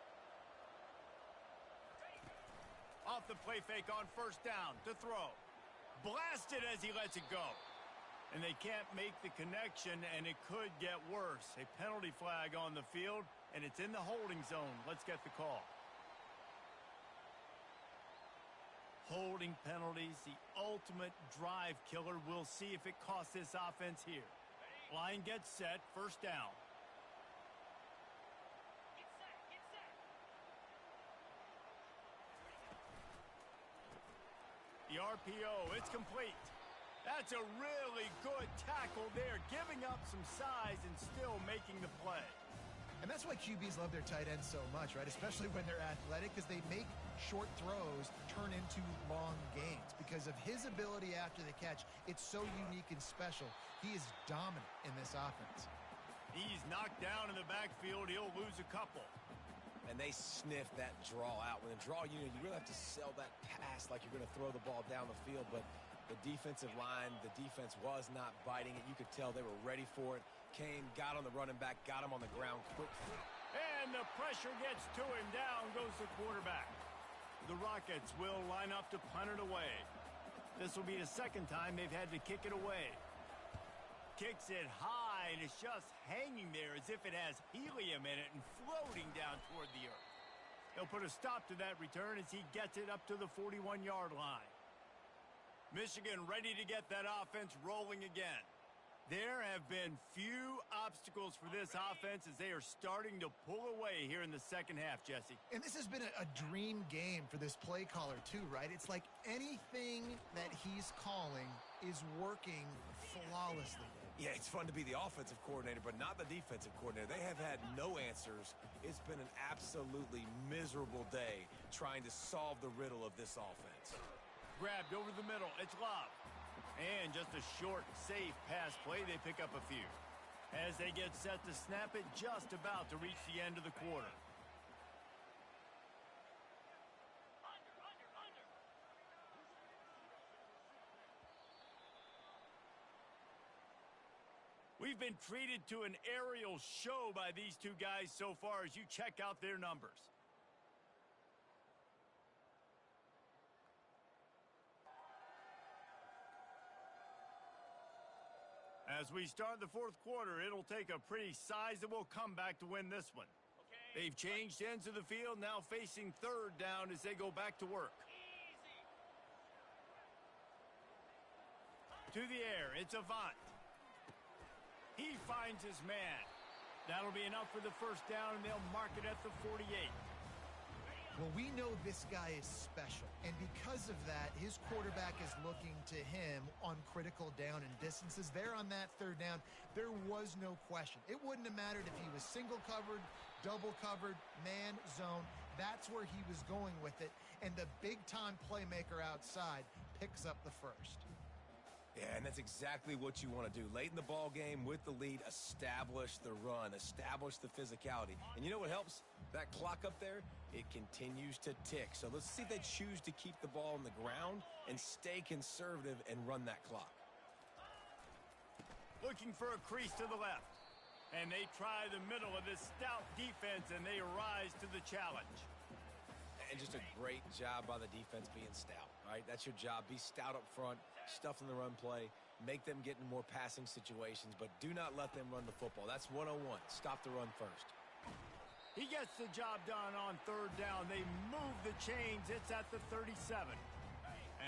Off the play fake on 1st down to throw. Blasted as he lets it go. And they can't make the connection, and it could get worse. A penalty flag on the field, and it's in the holding zone. Let's get the call. Holding penalties, the ultimate drive killer. We'll see if it costs this offense here. Line gets set, 1st down. The RPO, it's complete. That's a really good tackle there, giving up some size and still making the play. And that's why QBs love their tight ends so much, right? Especially when they're athletic, because they make short throws turn into long gains. Because of his ability after the catch, it's so unique and special. He is dominant in this offense. He's knocked down in the backfield. He'll lose a couple. And they sniff that draw out. When the draw unit, you really have to sell that pass like you're going to throw the ball down the field. But the defensive line, the defense was not biting it. You could tell they were ready for it. Came, got on the running back, got him on the ground quickly. And the pressure gets to him. Down goes the quarterback. The Rockets will line up to punt it away. This will be the 2nd time they've had to kick it away. Kicks it high, and it's just hanging there as if it has helium in it and floating down toward the earth. They'll put a stop to that return as he gets it up to the 41-yard line. Michigan ready to get that offense rolling again. There have been few obstacles for this offense as they are starting to pull away here in the 2nd half, Jesse. And this has been a dream game for this play caller too, right? It's like anything that he's calling is working flawlessly. Yeah, it's fun to be the offensive coordinator, but not the defensive coordinator. They have had no answers. It's been an absolutely miserable day trying to solve the riddle of this offense. Grabbed over the middle. It's Love. And just a short, safe pass play. They pick up a few. As they get set to snap it, just about to reach the end of the quarter. We've been treated to an aerial show by these two guys so far as you check out their numbers. As we start the 4th quarter, it'll take a pretty sizable comeback to win this one. They've changed ends of the field, now facing 3rd down as they go back to work. To the air, it's Avant. He finds his man. That'll be enough for the first down, and they'll mark it at the 48. Well, we know this guy is special, and because of that, his quarterback is looking to him on critical down and distances. There on that third down, there was no question. It wouldn't have mattered if he was single covered, double covered, man, zone. That's where he was going with it, and the big-time playmaker outside picks up the first. Yeah, and that's exactly what you want to do. Late in the ball game with the lead, establish the run, establish the physicality. And you know what helps? That clock up there, it continues to tick. So let's see if they choose to keep the ball on the ground and stay conservative and run that clock. Looking for a crease to the left. And they try the middle of this stout defense, and they rise to the challenge. And just a great job by the defense being stout, right? That's your job. Be stout up front, stuff in the run play, make them get in more passing situations, but do not let them run the football. That's 101. Stop the run first. He gets the job done on third down. They move the chains. It's at the 37.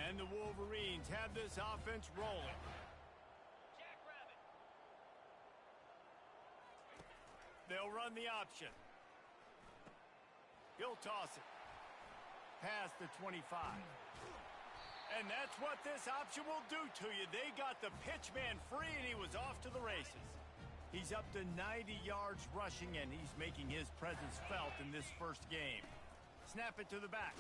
And the Wolverines have this offense rolling. They'll run the option. He'll toss it. Past the 25. And that's what this option will do to you. They got the pitch man free, and he was off to the races. He's up to 90 yards rushing, and he's making his presence felt in this first game. Snap it to the back.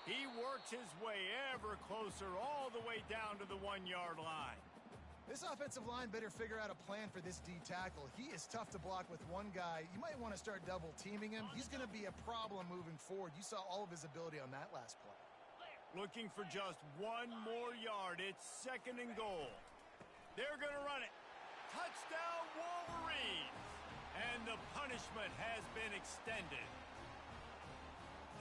He works his way ever closer all the way down to the 1-yard line. This offensive line better figure out a plan for this D tackle. He is tough to block with one guy. You might want to start double teaming him. He's going to be a problem moving forward. You saw all of his ability on that last play. Looking for just one more yard. It's 2nd and goal. They're going to run it. Touchdown, Wolverines! And the punishment has been extended.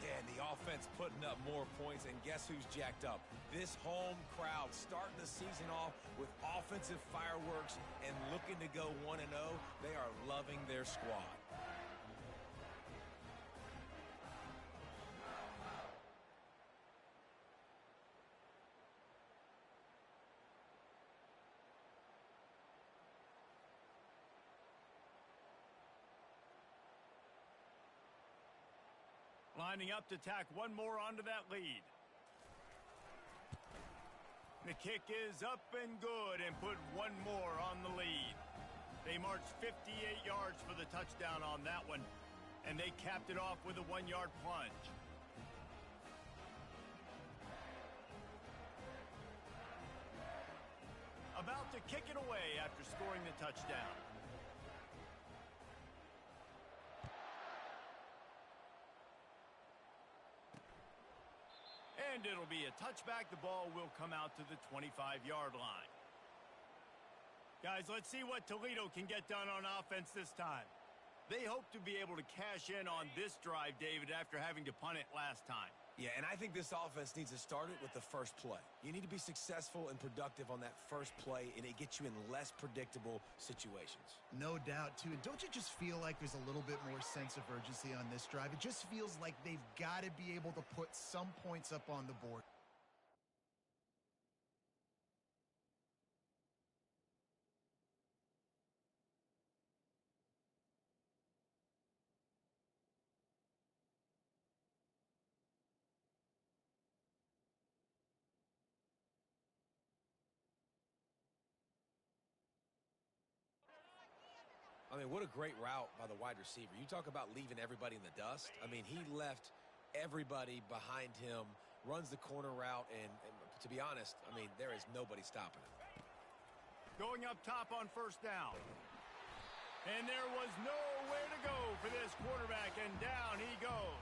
Yeah, and the offense putting up more points, and guess who's jacked up? This home crowd starting the season off with offensive fireworks and looking to go 1-0. They are loving their squad. Lining up to tack one more onto that lead. The kick is up and good and put one more on the lead. They marched 58 yards for the touchdown on that one, and they capped it off with a 1-yard plunge. About to kick it away after scoring the touchdown. And it'll be a touchback. The ball will come out to the 25-yard line. Guys, let's see what Toledo can get done on offense this time. They hope to be able to cash in on this drive, David, after having to punt it last time. Yeah, and I think this offense needs to start it with the first play. You need to be successful and productive on that first play, and it gets you in less predictable situations. No doubt, too. And don't you just feel like there's a little bit more sense of urgency on this drive? It just feels like they've got to be able to put some points up on the board. I mean, what a great route by the wide receiver. You talk about leaving everybody in the dust. I mean, he left everybody behind him, runs the corner route, and to be honest, I mean, there is nobody stopping him. Going up top on first down. And there was nowhere to go for this quarterback, and down he goes.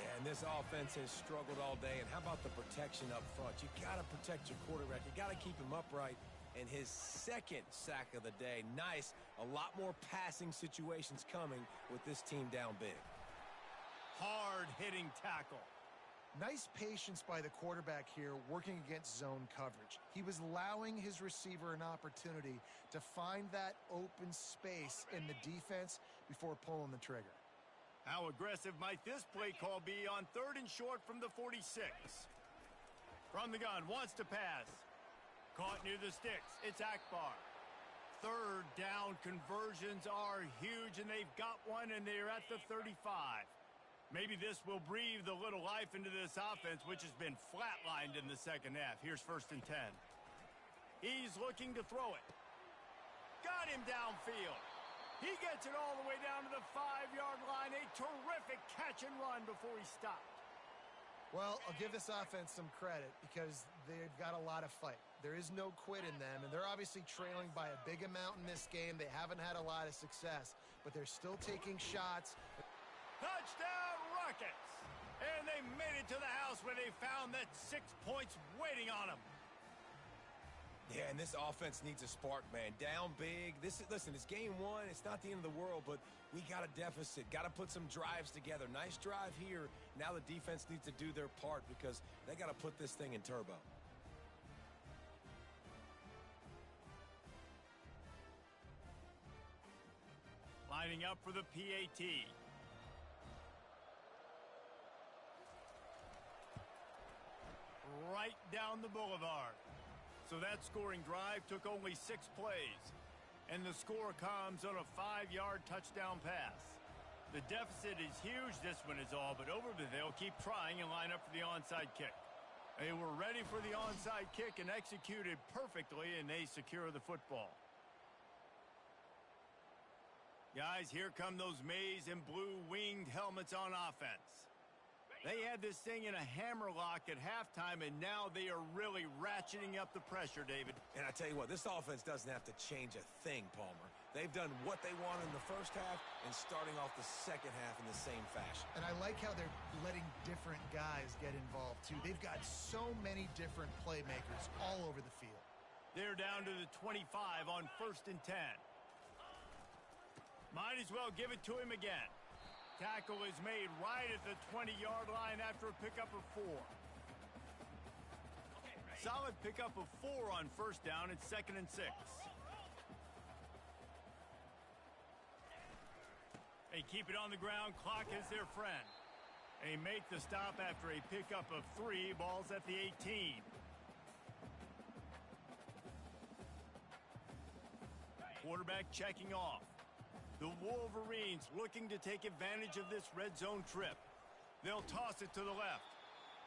Yeah, and this offense has struggled all day, and how about the protection up front? You got to protect your quarterback. You got to keep him upright. And his second sack of the day. Nice. A lot more passing situations coming with this team down big. Hard-hitting tackle. Nice patience by the quarterback here working against zone coverage. He was allowing his receiver an opportunity to find that open space in the defense before pulling the trigger. How aggressive might this play call be on 3rd and short from the 46? From the gun, wants to pass. Caught near the sticks. It's Akbar. Third down conversions are huge, and they've got one, and they're at the 35. Maybe this will breathe a little life into this offense, which has been flatlined in the second half. Here's 1st and 10. He's looking to throw it. Got him downfield. He gets it all the way down to the 5-yard line. A terrific catch and run before he stopped. Well, I'll give this offense some credit because they've got a lot of fight. There is no quit in them, and they're obviously trailing by a big amount in this game. They haven't had a lot of success, but they're still taking shots. Touchdown, Rockets! And they made it to the house where they found that 6 points waiting on them. Yeah, and this offense needs a spark, man. Down big. Listen, it's game one. It's not the end of the world, but we got a deficit. Got to put some drives together. Nice drive here. Now the defense needs to do their part because they got to put this thing in turbo. Lining up for the PAT. Right down the boulevard. So that scoring drive took only 6 plays. And the score comes on a 5-yard touchdown pass. The deficit is huge, this one is all, but over, but they'll keep trying and line up for the onside kick. They were ready for the onside kick and executed perfectly, and they secure the football. Guys, here come those maize and blue winged helmets on offense. They had this thing in a hammer lock at halftime, and now they are really ratcheting up the pressure, David. And I tell you what, this offense doesn't have to change a thing, Palmer. They've done what they wanted in the first half and starting off the second half in the same fashion. And I like how they're letting different guys get involved, too. They've got so many different playmakers all over the field. They're down to the 25 on 1st and 10. Might as well give it to him again. Tackle is made right at the 20-yard line after a pickup of 4. Solid pickup of 4 on 1st down. It's 2nd and 6. They keep it on the ground. Clock is their friend. They make the stop after a pickup of 3. Ball's at the 18. Quarterback checking off. The Wolverines looking to take advantage of this red zone trip. They'll toss it to the left.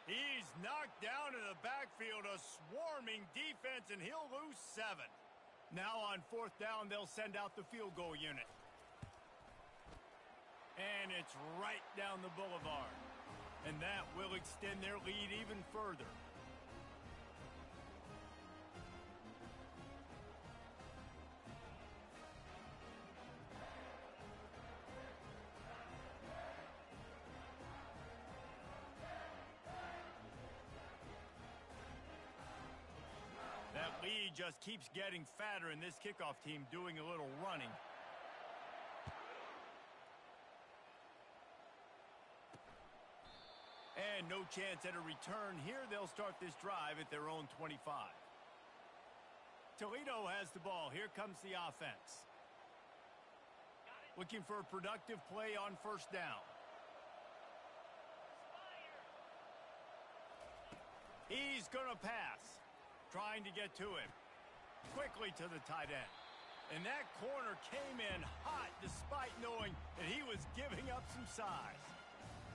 He's knocked down in the backfield, a swarming defense, and he'll lose 7. Now on 4th down, they'll send out the field goal unit. And it's right down the boulevard. And that will extend their lead even further. That lead just keeps getting fatter, and this kickoff team doing a little running. And no chance at a return here. They'll start this drive at their own 25. Toledo has the ball. Here comes the offense. Looking for a productive play on 1st down. He's going to pass. Trying to get to him. Quickly to the tight end. And that corner came in hot despite knowing that he was giving up some size.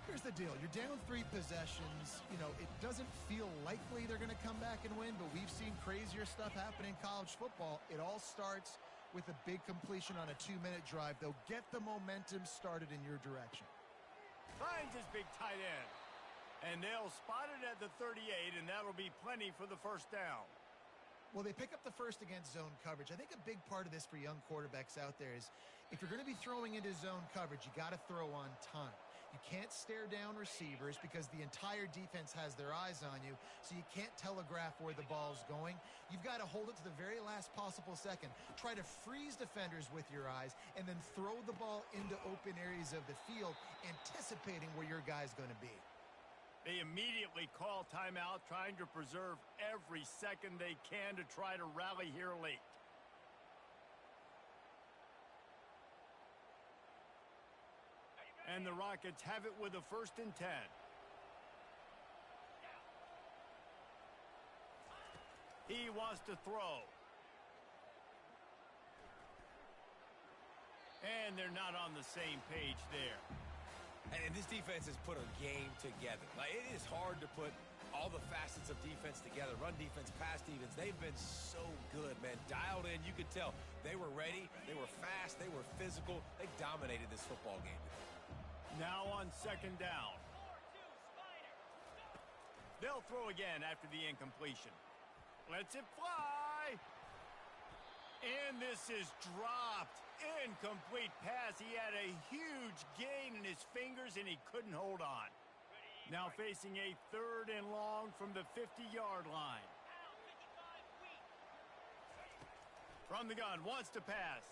Here's the deal. You're down 3 possessions. You know, it doesn't feel likely they're going to come back and win, but we've seen crazier stuff happen in college football. It all starts with a big completion on a 2-minute drive. They'll get the momentum started in your direction. Finds his big tight end. And they'll spot it at the 38, and that'll be plenty for the 1st down. Well, they pick up the first against zone coverage. I think a big part of this for young quarterbacks out there is if you're going to be throwing into zone coverage, you got to throw on time. You can't stare down receivers because the entire defense has their eyes on you, so you can't telegraph where the ball's going. You've got to hold it to the very last possible second. Try to freeze defenders with your eyes and then throw the ball into open areas of the field, anticipating where your guy's going to be. They immediately call timeout, trying to preserve every second they can to try to rally here late. And the Rockets have it with a 1st and 10. He wants to throw. And they're not on the same page there. And this defense has put a game together. Like, it is hard to put all the facets of defense together. Run defense, pass defense. They've been so good, man. Dialed in. You could tell they were ready. They were fast. They were physical. They dominated this football game. Now on second down. They'll throw again after the incompletion. Lets it fly. And this is dropped. Incomplete pass. He had a huge gain in his fingers, and he couldn't hold on. Now facing a 3rd and long from the 50-yard line. From the gun, wants to pass.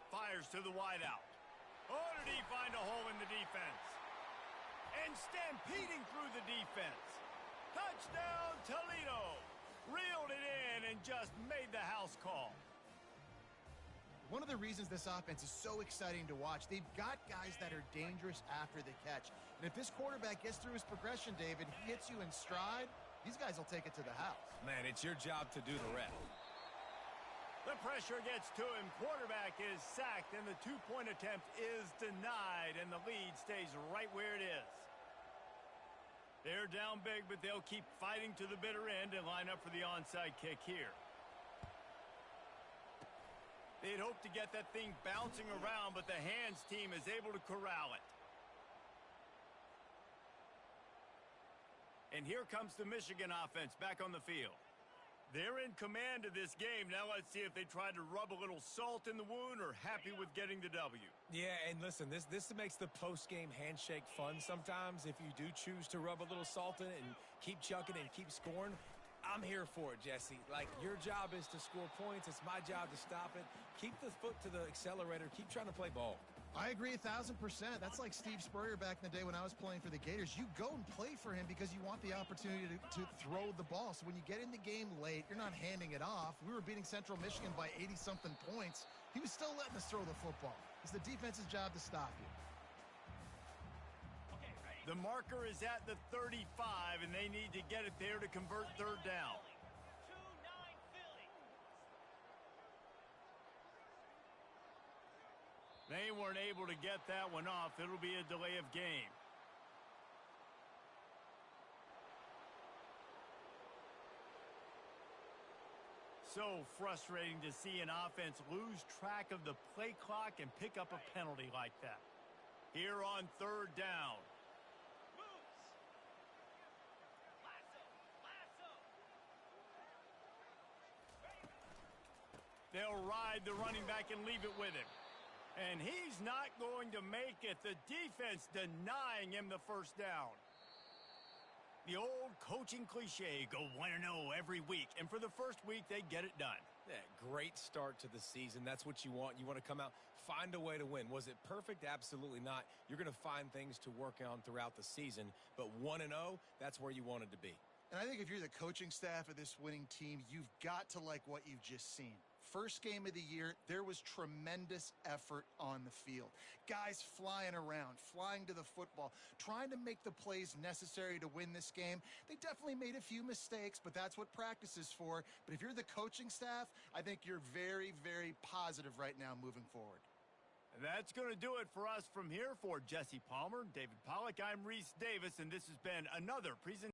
Fires to the wideout. Oh, did he find a hole in the defense? And stampeding through the defense. Touchdown, Toledo. Reeled it in and just made the house call. One of the reasons this offense is so exciting to watch, they've got guys that are dangerous after the catch. And if this quarterback gets through his progression, David, hits you in stride, these guys will take it to the house. Man, it's your job to do the rest. The pressure gets to him. Quarterback is sacked, and the 2-point attempt is denied, and the lead stays right where it is. They're down big, but they'll keep fighting to the bitter end and line up for the onside kick here. They'd hope to get that thing bouncing around, but the hands team is able to corral it. And here comes the Michigan offense back on the field. They're in command of this game. Now let's see if they try to rub a little salt in the wound or happy with getting the W. Yeah, and listen, this makes the post-game handshake fun sometimes. If you do choose to rub a little salt in it and keep chucking and keep scoring, I'm here for it, Jesse. Like, your job is to score points. It's my job to stop it. Keep the foot to the accelerator. Keep trying to play ball. I agree 1,000%. That's like Steve Spurrier back in the day when I was playing for the Gators. You go and play for him because you want the opportunity to throw the ball. So when you get in the game late, you're not handing it off. We were beating Central Michigan by 80-something points. He was still letting us throw the football. It's the defense's job to stop you. The marker is at the 35, and they need to get it there to convert 3rd down. They weren't able to get that one off. It'll be a delay of game. So frustrating to see an offense lose track of the play clock and pick up a penalty like that. Here on 3rd down. They'll ride the running back and leave it with him. And he's not going to make it. The defense denying him the 1st down. The old coaching cliche, go 1-0 every week. And for the first week, they get it done. Yeah, great start to the season. That's what you want. You want to come out, find a way to win. Was it perfect? Absolutely not. You're going to find things to work on throughout the season. But 1-0, that's where you wanted to be. And I think if you're the coaching staff of this winning team, you've got to like what you've just seen. First game of the year, there was tremendous effort on the field. Guys flying around, flying to the football, trying to make the plays necessary to win this game. They definitely made a few mistakes, but that's what practice is for. But if you're the coaching staff, I think you're very, very positive right now moving forward. And that's going to do it for us from here. For Jesse Palmer, David Pollack, I'm Reese Davis, and this has been another presentation.